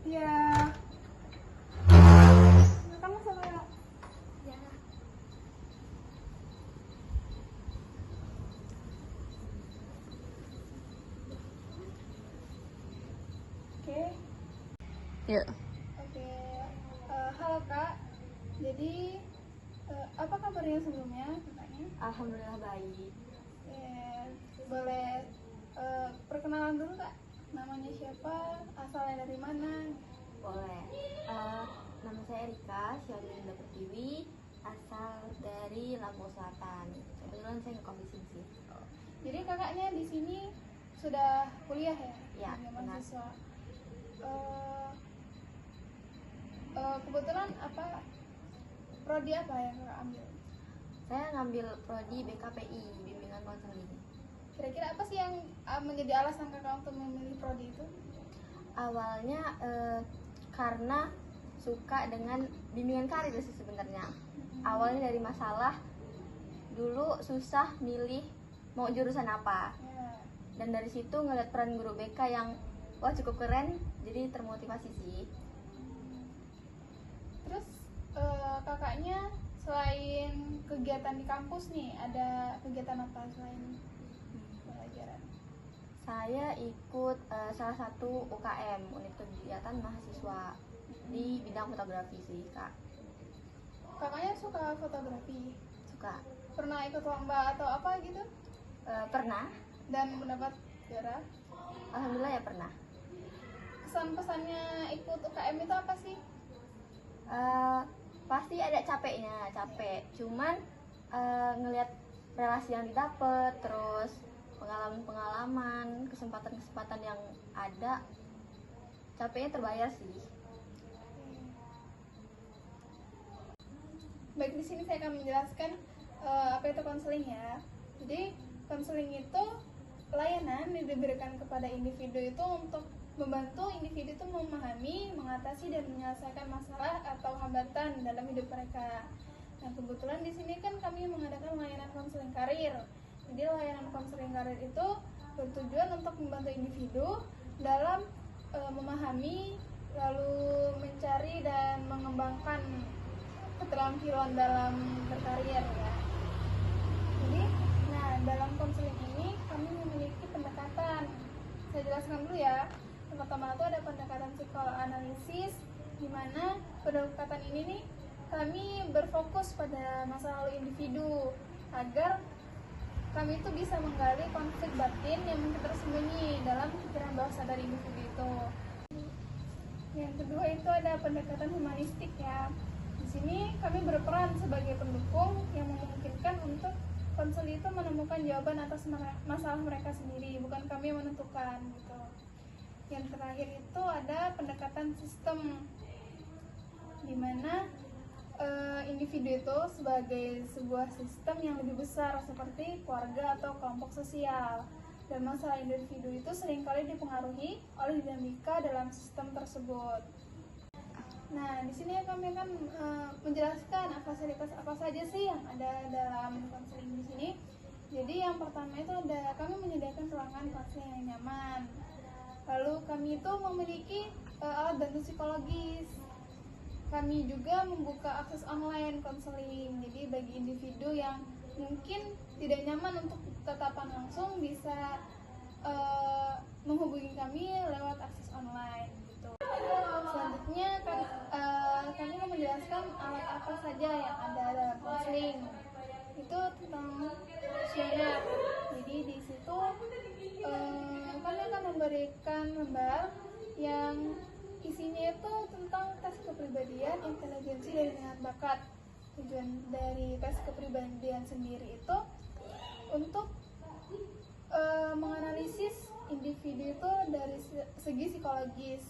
Ya, kamu sama ya. Oke. Ya. Oke. Halo Kak. Jadi apa kabarnya sebelumnya katanya? Alhamdulillah baik. Boleh perkenalan dulu Kak. Namanya siapa? Asalnya dari mana? Boleh. Nama saya Erika Syarilinda Pertiwi, asal dari Lampung Selatan. Kebetulan saya ngekos di sini sih. Jadi kakaknya di sini sudah kuliah ya? Ya, sebagai benar. mahasiswa. Kebetulan apa prodi apa yang kakak ambil? Saya ngambil prodi BKPI, Bimbingan Konseling. Kira-kira apa sih yang menjadi alasan kakak untuk memilih prodi itu? Awalnya karena suka dengan bimbingan karir sih sebenarnya. Awalnya dari masalah dulu susah milih mau jurusan apa. Ya. Dan dari situ ngeliat peran guru BK yang wah cukup keren, jadi termotivasi sih. Terus kakaknya selain kegiatan di kampus nih, ada kegiatan apa selain pelajaran? Saya ikut salah satu UKM, unit kegiatan mahasiswa di bidang fotografi sih kak. Kakaknya suka fotografi? Suka. Pernah ikut lomba atau apa gitu? Pernah. Dan mendapat juara? Alhamdulillah ya pernah. Kesan-pesannya ikut UKM itu apa sih? Pasti ada capeknya, capek. Cuman ngelihat relasi yang didapat, terus pengalaman-pengalaman, kesempatan-kesempatan yang ada, capeknya terbayar sih. Baik, di sini saya akan menjelaskan apa itu konseling ya. Jadi konseling itu layanan yang diberikan kepada individu itu untuk membantu individu itu memahami, mengatasi dan menyelesaikan masalah atau hambatan dalam hidup mereka. Nah, kebetulan di sini kan kami mengadakan layanan konseling karir. Jadi layanan konseling karir itu bertujuan untuk membantu individu dalam memahami, lalu mencari dan mengembangkan keterampilan dalam berkarir ya. Jadi, nah dalam konseling ini kami memiliki pendekatan. Saya jelaskan dulu ya. Yang pertama itu ada pendekatan psikoanalisis, di mana pendekatan ini nih kami berfokus pada masa lalu individu agar kami itu bisa menggali konflik batin yang mungkin tersembunyi dalam pikiran bawah sadar individu itu. Yang kedua itu ada pendekatan humanistik ya. Di sini kami berperan sebagai pendukung yang memungkinkan untuk konselor itu menemukan jawaban atas masalah mereka sendiri, bukan kami yang menentukan gitu. Yang terakhir itu ada pendekatan sistem, di mana individu itu sebagai sebuah sistem yang lebih besar seperti keluarga atau kelompok sosial, dan masalah individu itu seringkali dipengaruhi oleh dinamika dalam sistem tersebut. Nah, di sini kami akan menjelaskan fasilitas apa saja sih yang ada dalam konseling di sini. Jadi yang pertama itu ada kami menyediakan ruangan konseling yang nyaman. Lalu kami itu memiliki alat bantu psikologis. Kami juga membuka akses online konseling. Jadi bagi individu yang mungkin tidak nyaman untuk tatapan langsung bisa menghubungi kami lewat akses online gitu. Selanjutnya kami akan menjelaskan alat apa saja yang ada dalam konseling. Itu tentang kuesioner. Jadi di situ kami akan memberikan lembar yang isinya itu tentang tes kepribadian, intelijensi, dan minat bakat. Tujuan dari tes kepribadian sendiri itu untuk menganalisis individu itu dari segi psikologis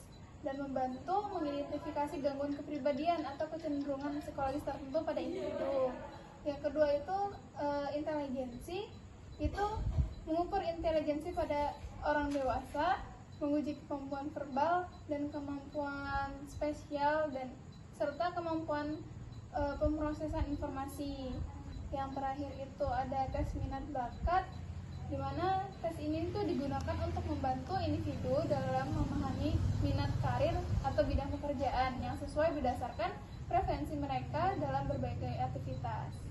dan membantu mengidentifikasi gangguan kepribadian atau kecenderungan psikologis tertentu pada individu. Yang kedua itu intelijensi, itu mengukur intelijensi pada orang dewasa, menguji kemampuan verbal dan kemampuan spesial dan serta kemampuan pemrosesan informasi. Yang terakhir itu ada tes minat bakat, di mana tes ini tuh digunakan untuk membantu individu dalam memahami minat karir atau bidang sesuai berdasarkan preferensi mereka dalam berbagai aktivitas.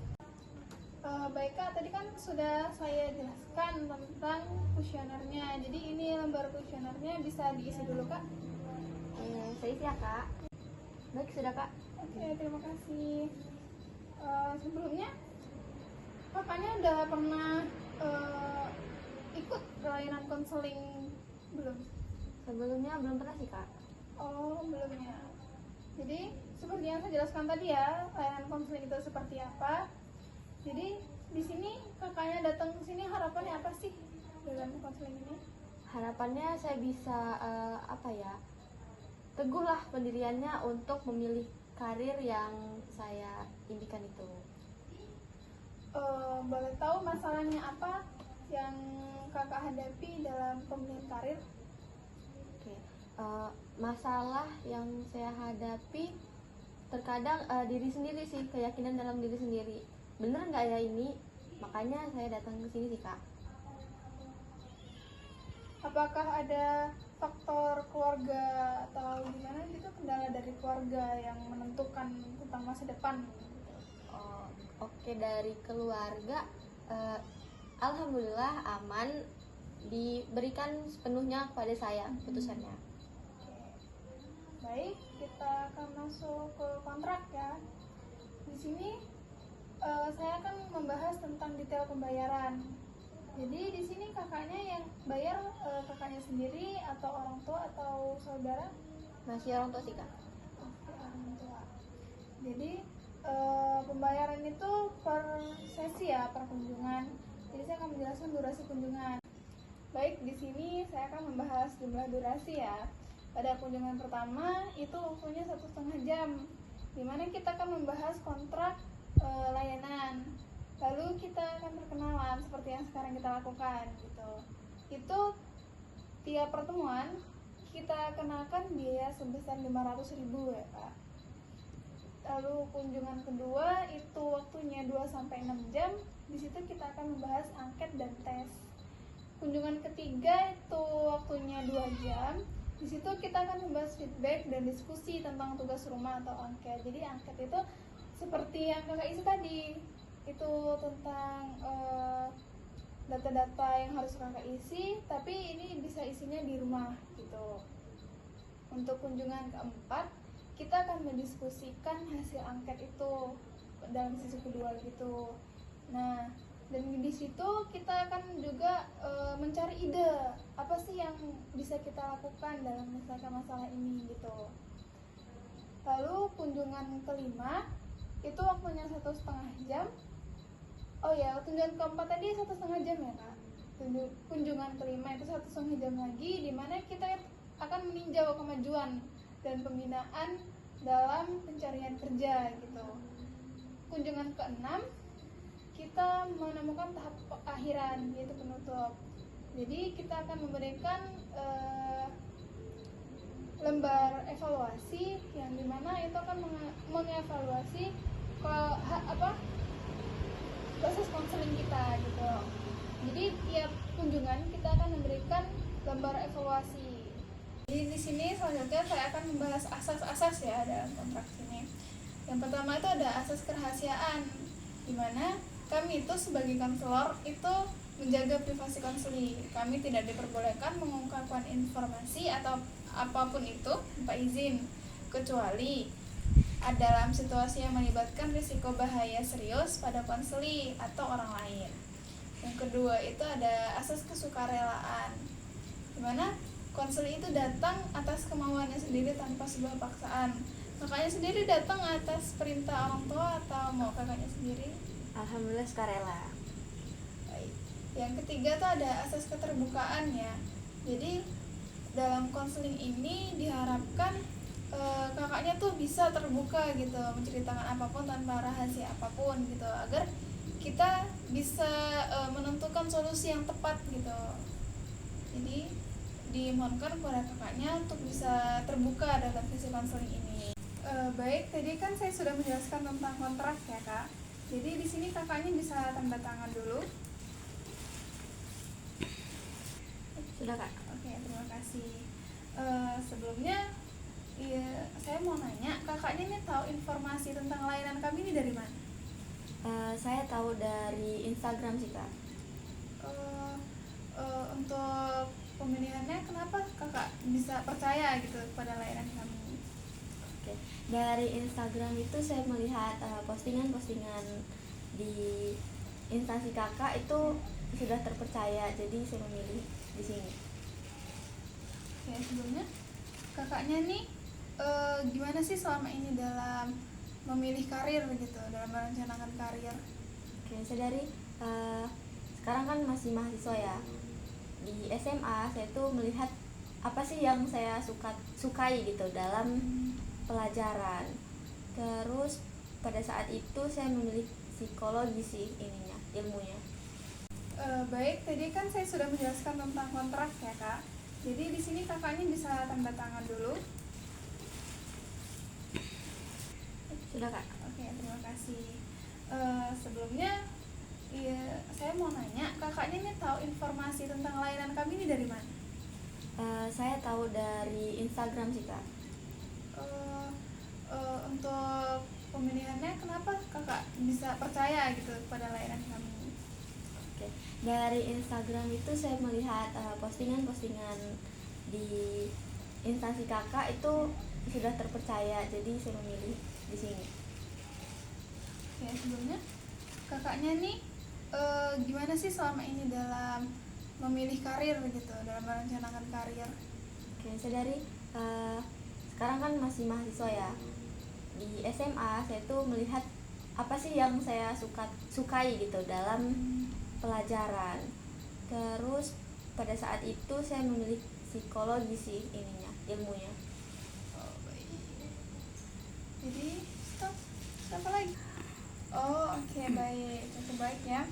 Baik Kak, tadi kan sudah saya jelaskan tentang kuesionernya. Jadi ini lembar kuesionernya bisa diisi dulu Kak. Saya isi ya Kak. Baik, sudah Kak. Oke, terima kasih. Sebelumnya kakaknya udah pernah ikut pelayanan konseling belum? Sebelumnya belum pernah sih Kak. Oh, belum ya. Jadi seperti yang saya jelaskan tadi ya, layanan konseling itu seperti apa. Jadi di sini kakaknya datang ke sini harapannya apa sih dalam konseling ini? Harapannya saya bisa teguhlah pendiriannya untuk memilih karir yang saya impikan itu. Boleh tahu masalahnya apa yang kakak hadapi dalam pemilihan karir? Oke, masalah yang saya hadapi terkadang diri sendiri sih, keyakinan dalam diri sendiri. Bener nggak ya ini? Makanya saya datang ke sini sih Kak. Apakah ada faktor keluarga atau gimana gitu, kendala dari keluarga yang menentukan tentang masa depan? Oke, dari keluarga alhamdulillah aman, diberikan sepenuhnya kepada saya putusannya. Baik, kita akan masuk ke kontrak ya. Di sini saya akan membahas tentang detail pembayaran. Jadi di sini kakaknya yang bayar kakaknya sendiri atau orang tua atau saudara? Masih orang tua sih Kak. Oke, orang tua. Jadi pembayaran itu per sesi ya, per kunjungan. Jadi saya akan menjelaskan durasi kunjungan. Baik, di sini saya akan membahas jumlah durasi ya. Pada kunjungan pertama itu waktunya 1,5 jam, dimana kita akan membahas kontrak layanan. Lalu kita akan perkenalan seperti yang sekarang kita lakukan gitu. Itu tiap pertemuan kita kenakan biaya sebesar 500.000 ya Kak. Lalu kunjungan kedua itu waktunya 2-6 jam. Di situ kita akan membahas angket dan tes. Kunjungan ketiga itu waktunya 2 jam. Di situ kita akan membahas feedback dan diskusi tentang tugas rumah atau angket. Jadi angket itu seperti yang kakak isi tadi, itu tentang data-data yang harus kakak isi, tapi ini bisa isinya di rumah gitu. Untuk kunjungan keempat, kita akan mendiskusikan hasil angket itu dalam sesi kedua gitu. Nah, dan di situ kita akan juga mencari ide apa sih yang bisa kita lakukan dalam menyelesaikan masalah ini gitu. Lalu kunjungan kelima itu waktunya 1,5 jam. Oh ya, kunjungan keempat tadi 1,5 jam ya Kak. Kunjungan kelima itu 1,5 jam lagi, dimana kita akan meninjau kemajuan dan pembinaan dalam pencarian kerja gitu. Kunjungan keenam kita menemukan tahap akhiran, yaitu penutup. Jadi kita akan memberikan lembar evaluasi yang dimana itu akan mengevaluasi proses konseling kita gitu. Jadi tiap kunjungan kita akan memberikan lembar evaluasi. Jadi di sini selanjutnya saya akan membahas asas-asas ya dalam kontrak ini. Yang pertama itu ada asas kerahasiaan, di mana kami itu sebagai konselor itu menjaga privasi konseli. Kami tidak diperbolehkan mengungkapkan informasi atau apapun itu tanpa izin, kecuali dalam situasi yang melibatkan risiko bahaya serius pada konseli atau orang lain. Yang kedua itu ada asas kesukarelaan, di mana konseli itu datang atas kemauannya sendiri tanpa sebuah paksaan. Kakaknya sendiri datang atas perintah orang tua atau mau kakaknya sendiri? Alhamdulillah sukarela. Baik. Yang ketiga tuh ada asas keterbukaan ya. Jadi dalam konseling ini diharapkan kakaknya tuh bisa terbuka gitu, menceritakan apapun tanpa rahasia apapun gitu, agar kita bisa menentukan solusi yang tepat gitu. Jadi dimohonkan kepada kakaknya untuk bisa terbuka dalam sesi konseling ini. Baik, tadi kan saya sudah menjelaskan tentang kontrak ya Kak. Jadi di sini kakaknya bisa tanda tangan dulu. Sudah Kak. Oke, terima kasih. Sebelumnya saya mau nanya, kakak kakaknya nih tahu informasi tentang layanan kami ini dari mana? Saya tahu dari Instagram sih kak. Untuk pemilihannya kenapa kakak bisa percaya gitu pada layanan kami? Oke. Dari Instagram itu saya melihat postingan-postingan di instansi kakak itu sudah terpercaya, jadi saya memilih di sini. Oke, sebelumnya kakaknya nih gimana sih selama ini dalam memilih karir gitu, dalam merencanakan karir? Oke, saya dari sekarang kan masih mahasiswa ya. Di SMA saya tuh melihat apa sih yang saya sukai gitu dalam pelajaran. Terus pada saat itu saya memilih psikologi sih ilmunya. Baik, tadi kan saya sudah menjelaskan tentang kontrak ya kak. Jadi di sini kakaknya bisa tanda tangan dulu. Sudah kak. Oke, terima kasih. Sebelumnya, saya mau nanya, kakaknya nih tahu informasi tentang layanan kami ini dari mana? Saya tahu dari Instagram sih kak. Untuk pemilihannya, kenapa kakak bisa percaya gitu pada layanan kami? Oke. Dari Instagram itu saya melihat postingan-postingan di instansi kakak itu sudah terpercaya, jadi saya memilih di sini. Oke, sebelumnya kakaknya nih gimana sih selama ini dalam memilih karir gitu, dalam merencanakan karir? Oke, saya dari sekarang kan masih mahasiswa ya. Di SMA saya tuh melihat apa sih yang saya sukai gitu dalam pelajaran. Terus pada saat itu saya memilih psikologi sih ilmunya. Oh, baik. Jadi, stop. Apa lagi? Oh, oke, baik. Cukup baik ya.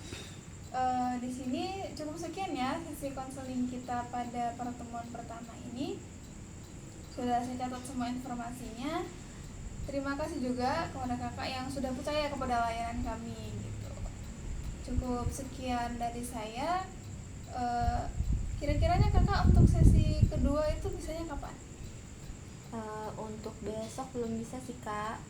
Di sini cukup sekian ya sesi konseling kita pada pertemuan pertama ini. Sudah saya catat semua informasinya. Terima kasih juga kepada kakak yang sudah percaya kepada layanan kami gitu. Cukup sekian dari saya. Kira-kiranya kakak untuk sesi kedua itu bisanya kapan? Untuk besok belum bisa sih kak.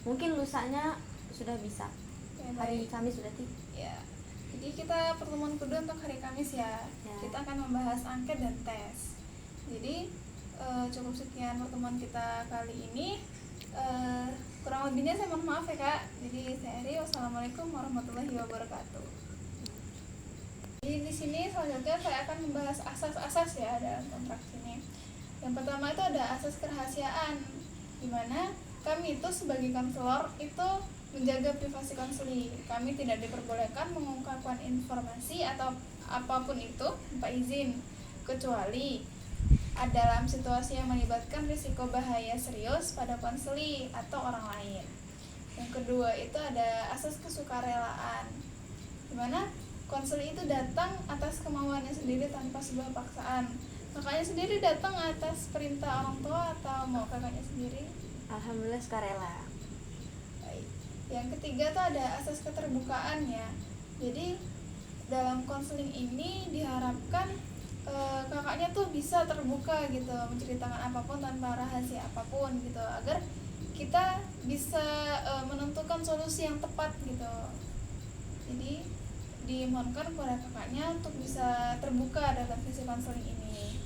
Mungkin lusanya sudah bisa. Ya, Hari baik. Kamis berarti. Ya. Jadi kita pertemuan kedua untuk hari Kamis ya. Kita akan membahas angket dan tes. Jadi cukup sekian pertemuan kita kali ini. Kurang lebihnya saya mohon maaf ya kak. Jadi saya Eri, wassalamualaikum warahmatullahi wabarakatuh. Jadi di sini selanjutnya saya akan membahas asas-asas ya dalam kontrak ini. Yang pertama itu ada asas kerahasiaan, di mana kami itu sebagai konselor itu menjaga privasi konseli. Kami tidak diperbolehkan mengungkapkan informasi atau apapun itu tanpa izin, kecuali dalam situasi yang melibatkan risiko bahaya serius pada konseli atau orang lain. Yang kedua itu ada asas kesukarelaan, di mana konseli itu datang atas kemauannya sendiri tanpa sebuah paksaan. Kakaknya sendiri datang atas perintah orang tua atau mau kakaknya sendiri? Alhamdulillah sukarela. Baik. Yang ketiga tuh ada asas keterbukaan ya. Jadi dalam konseling ini diharapkan kakaknya tuh bisa terbuka gitu, menceritakan apapun tanpa rahasia apapun gitu, agar kita bisa menentukan solusi yang tepat gitu. Jadi dimohonkan kepada kakaknya untuk bisa terbuka dalam sesi konseling ini.